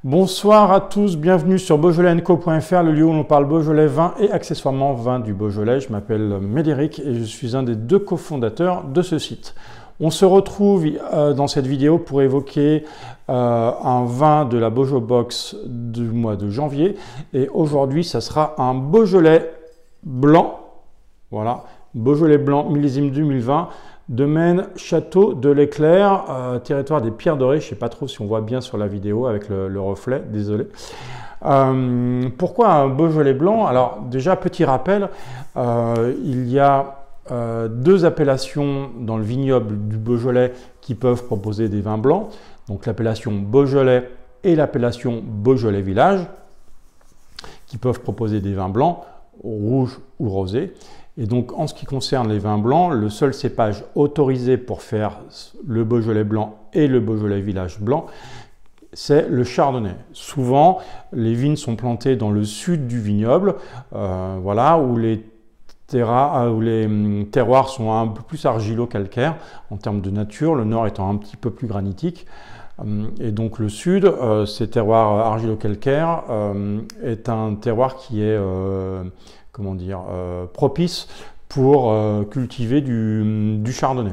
Bonsoir à tous, bienvenue sur beaujolais&co.fr, le lieu où l'on parle Beaujolais, vin et accessoirement vin du Beaujolais. Je m'appelle Médéric et je suis un des deux cofondateurs de ce site. On se retrouve dans cette vidéo pour évoquer un vin de la Beaujolais Box du mois de janvier. Et aujourd'hui, ça sera un Beaujolais blanc. Voilà, Beaujolais blanc millésime 2020. Domaine Château de l'Éclair, territoire des Pierres Dorées. Je ne sais pas trop si on voit bien sur la vidéo avec le reflet, désolé. Pourquoi un Beaujolais blanc? Alors déjà, petit rappel, il y a deux appellations dans le vignoble du Beaujolais qui peuvent proposer des vins blancs. Donc l'appellation Beaujolais et l'appellation Beaujolais Village, qui peuvent proposer des vins blancs, rouges ou rosés. Et donc, en ce qui concerne les vins blancs, le seul cépage autorisé pour faire le Beaujolais blanc et le Beaujolais Village blanc, c'est le chardonnay. Souvent, les vignes sont plantées dans le sud du vignoble, voilà, où les terroirs sont un peu plus argilo-calcaires en termes de nature, le nord étant un petit peu plus granitique. Et donc le sud, ces terroirs argilo-calcaires, est un terroir qui est propice pour cultiver du chardonnay.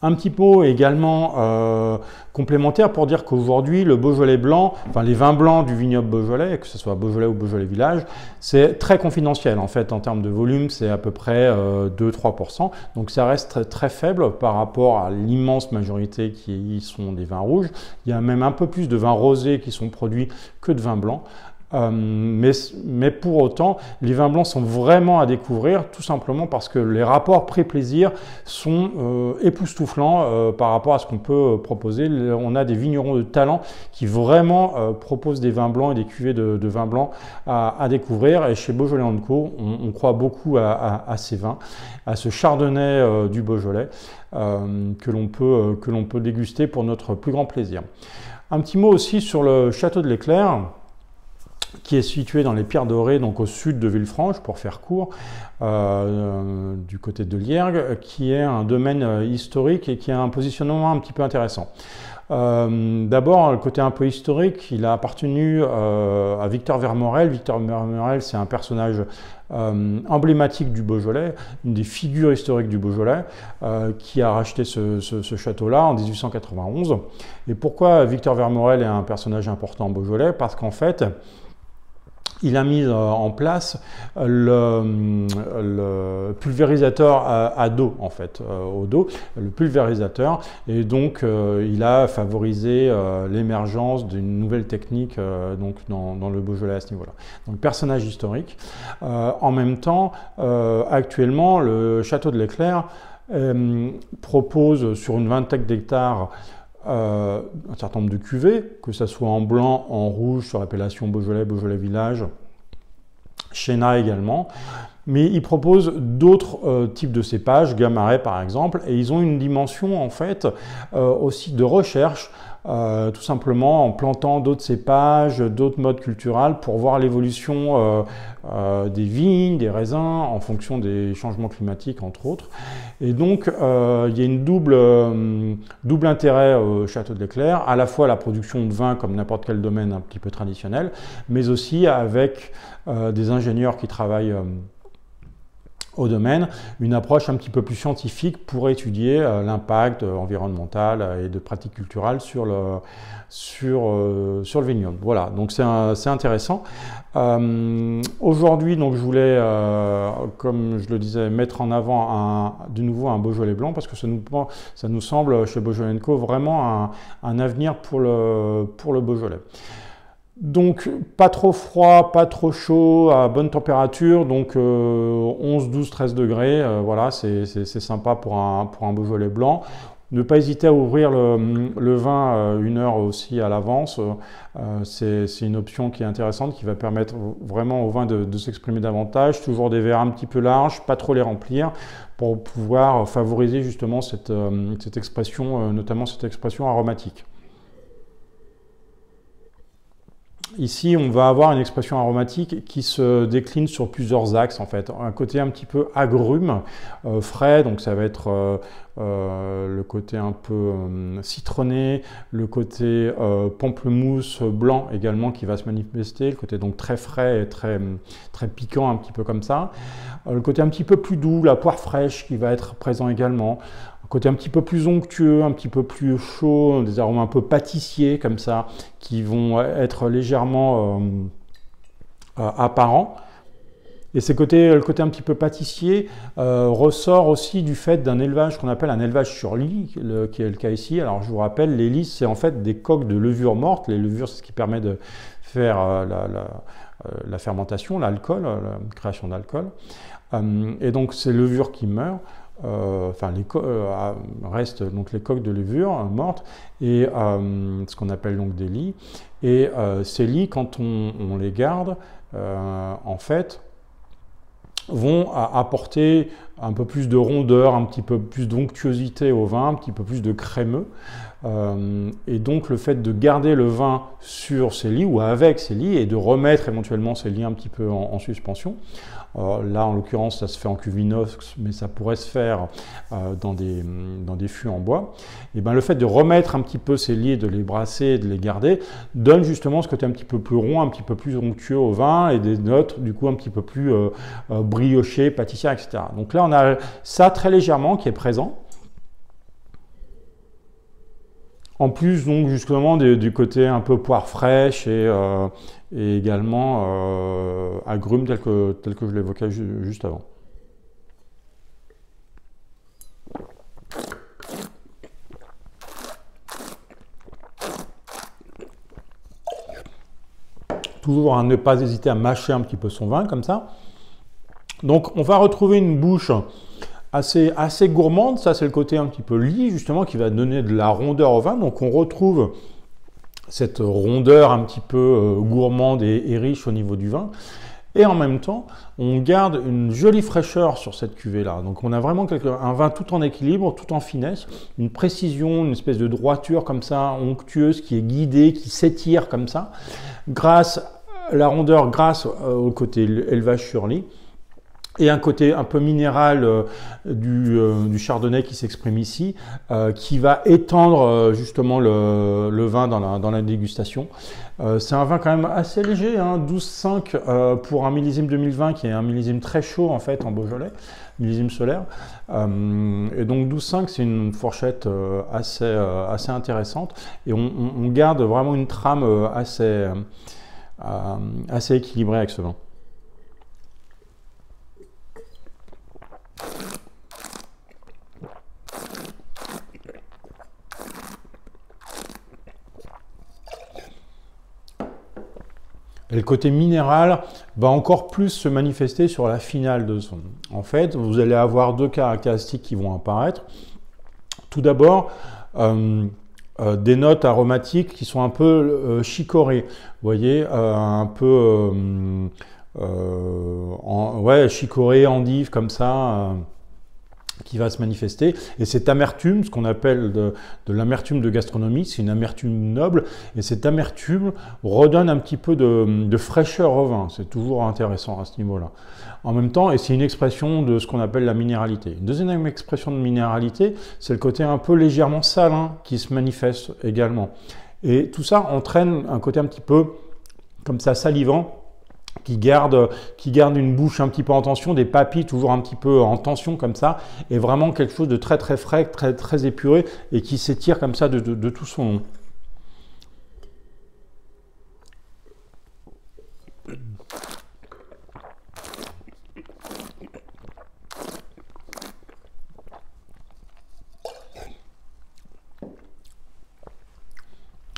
Un petit mot également complémentaire pour dire qu'aujourd'hui, le Beaujolais blanc, enfin les vins blancs du vignoble Beaujolais, que ce soit Beaujolais ou Beaujolais Village, c'est très confidentiel. En fait, en termes de volume, c'est à peu près 2-3%. Donc ça reste très faible par rapport à l'immense majorité qui sont des vins rouges. Il y a même un peu plus de vins rosés qui sont produits que de vins blancs. Mais pour autant, les vins blancs sont vraiment à découvrir, tout simplement parce que les rapports prix-plaisir sont époustouflants par rapport à ce qu'on peut proposer. On a des vignerons de talent qui vraiment proposent des vins blancs et des cuvées de vins blancs à découvrir. Et chez Beaujolais & Co, on croit beaucoup à ces vins, à ce chardonnay du Beaujolais que l'on peut déguster pour notre plus grand plaisir. Un petit mot aussi sur le Château de l'Éclair, qui est situé dans les Pierres Dorées, donc au sud de Villefranche, pour faire court, du côté de Liergues, qui est un domaine historique et qui a un positionnement un petit peu intéressant. D'abord, le côté un peu historique, il a appartenu à Victor Vermorel. Victor Vermorel, c'est un personnage emblématique du Beaujolais, une des figures historiques du Beaujolais, qui a racheté ce château-là en 1891. Et pourquoi Victor Vermorel est un personnage important au Beaujolais? Parce qu'en fait, il a mis en place le pulvérisateur à dos, en fait, au dos, le pulvérisateur. Et donc, il a favorisé l'émergence d'une nouvelle technique donc dans le Beaujolais à ce niveau-là. Donc, personnage historique. En même temps, actuellement, le Château de l'Éclair propose sur une vingtaine d'hectares un certain nombre de cuvées, que ce soit en blanc, en rouge, sur l'appellation Beaujolais, Beaujolais Village, Chéna également, mais ils proposent d'autres types de cépages, Gamaret par exemple, et ils ont une dimension en fait aussi de recherche, tout simplement en plantant d'autres cépages, d'autres modes culturels pour voir l'évolution des vignes, des raisins en fonction des changements climatiques entre autres. Et donc il y a une double intérêt au Château de l'Éclair, à la fois la production de vin comme n'importe quel domaine un petit peu traditionnel, mais aussi avec des ingénieurs qui travaillent au domaine, une approche un petit peu plus scientifique pour étudier l'impact environnemental et de pratiques culturelles sur le vignoble. Voilà, donc c'est intéressant. Aujourd'hui, donc je voulais, comme je le disais, mettre en avant de nouveau un Beaujolais blanc parce que ça nous semble chez Beaujolais & Co vraiment un avenir pour le Beaujolais. Donc pas trop froid, pas trop chaud, à bonne température, donc 11, 12, 13 degrés, voilà, c'est sympa pour un Beaujolais blanc. Ne pas hésiter à ouvrir le vin 1 heure aussi à l'avance, c'est une option qui est intéressante, qui va permettre vraiment au vin de s'exprimer davantage. Toujours des verres un petit peu larges, pas trop les remplir, pour pouvoir favoriser justement cette expression, notamment cette expression aromatique. Ici, on va avoir une expression aromatique qui se décline sur plusieurs axes, en fait. Un côté un petit peu agrume, frais, donc ça va être le côté un peu citronné, le côté pamplemousse blanc également qui va se manifester, le côté donc très frais et très piquant, un petit peu comme ça. Le côté un petit peu plus doux, la poire fraîche qui va être présent également. Un côté un petit peu plus onctueux, un petit peu plus chaud, des arômes un peu pâtissiers comme ça, qui vont être légèrement apparents. Et le côté un petit peu pâtissier ressort aussi du fait d'un élevage qu'on appelle un élevage sur lit, qui est le cas ici. Alors je vous rappelle, les lits, c'est en fait des coques de levure morte. Les levures, c'est ce qui permet de faire la fermentation, l'alcool, la création d'alcool. Et donc ces levures qui meurent, restent donc les coques de levure mortes et ce qu'on appelle donc des lits. Et ces lits, quand on les garde, en fait, vont apporter un peu plus de rondeur, un petit peu plus d'onctuosité au vin, un petit peu plus de crémeux. Et donc le fait de garder le vin sur ces lits ou avec ces lits et de remettre éventuellement ces lits un petit peu en suspension. Là, en l'occurrence, ça se fait en cuve inox, mais ça pourrait se faire dans des fûts en bois. Et ben, le fait de remettre un petit peu ces lits, de les brasser, de les garder, donne justement ce côté un petit peu plus rond, un petit peu plus onctueux au vin et des notes du coup un petit peu plus briochées, pâtissières, etc. Donc là, on a ça très légèrement qui est présent. En plus, donc, justement, du côté un peu poire fraîche et également agrumes tel que je l'évoquais juste avant. Toujours à ne pas hésiter à mâcher un petit peu son vin, comme ça. Donc, on va retrouver une bouche assez gourmande, ça c'est le côté un petit peu lit justement qui va donner de la rondeur au vin, donc on retrouve cette rondeur un petit peu gourmande et riche au niveau du vin, et en même temps on garde une jolie fraîcheur sur cette cuvée là, donc on a vraiment un vin tout en équilibre, tout en finesse, une précision, une espèce de droiture comme ça, onctueuse, qui est guidée, qui s'étire comme ça, grâce à la rondeur, grâce au côté élevage sur lit. Et un côté un peu minéral du chardonnay qui s'exprime ici, qui va étendre justement le vin dans la dégustation. C'est un vin quand même assez léger, hein, 12,5 pour un millésime 2020 qui est un millésime très chaud en fait en Beaujolais, millésime solaire. Et donc 12,5 c'est une fourchette assez intéressante et on garde vraiment une trame assez équilibrée avec ce vin. Et le côté minéral va encore plus se manifester sur la finale de son. En fait, vous allez avoir deux caractéristiques qui vont apparaître. Tout d'abord, des notes aromatiques qui sont un peu chicorées. Vous voyez, un peu chicoré, endive, comme ça. Qui va se manifester, et cette amertume, ce qu'on appelle de l'amertume de gastronomie, c'est une amertume noble, et cette amertume redonne un petit peu de fraîcheur au vin, c'est toujours intéressant à ce niveau-là. En même temps, et c'est une expression de ce qu'on appelle la minéralité. Une deuxième expression de minéralité, c'est le côté un peu légèrement salin qui se manifeste également. Et tout ça entraîne un côté un petit peu comme ça salivant, qui garde une bouche un petit peu en tension, des papilles toujours un petit peu en tension comme ça, et vraiment quelque chose de très très frais, très très épuré, et qui s'étire comme ça de tout son long.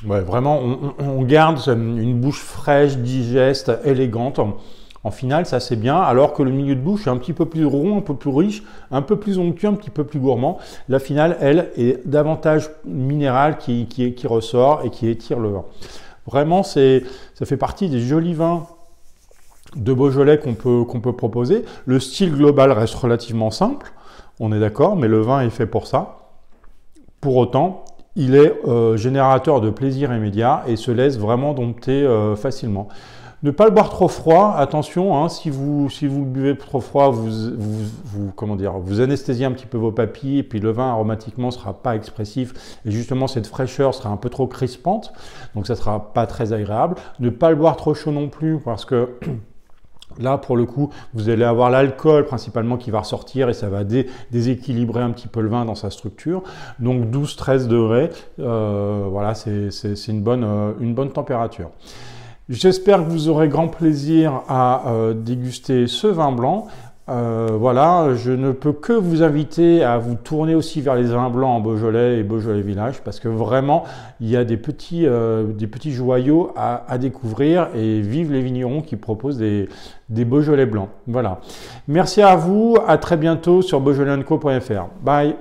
Ouais, vraiment, on garde une bouche fraîche, digeste, élégante. En finale, ça c'est bien, alors que le milieu de bouche est un petit peu plus rond, un peu plus riche, un peu plus onctueux, un petit peu plus gourmand. La finale, elle, est davantage minérale qui ressort et qui étire le vin. Vraiment, ça fait partie des jolis vins de Beaujolais qu'on peut proposer. Le style global reste relativement simple, on est d'accord, mais le vin est fait pour ça. Pour autant, il est générateur de plaisir immédiat et se laisse vraiment dompter facilement. Ne pas le boire trop froid, attention, hein, si vous le buvez trop froid, comment dire, vous anesthésiez un petit peu vos papilles et puis le vin aromatiquement ne sera pas expressif et justement cette fraîcheur sera un peu trop crispante, donc ça ne sera pas très agréable. Ne pas le boire trop chaud non plus parce que là, pour le coup, vous allez avoir l'alcool principalement qui va ressortir et ça va déséquilibrer un petit peu le vin dans sa structure. Donc 12-13 degrés, voilà, c'est une bonne température. J'espère que vous aurez grand plaisir à déguster ce vin blanc. Voilà, je ne peux que vous inviter à vous tourner aussi vers les vins blancs en Beaujolais et Beaujolais Village parce que vraiment, il y a des petits joyaux à découvrir et vive les vignerons qui proposent des Beaujolais blancs. Voilà. Merci à vous, à très bientôt sur beaujolaisenco.fr. Bye.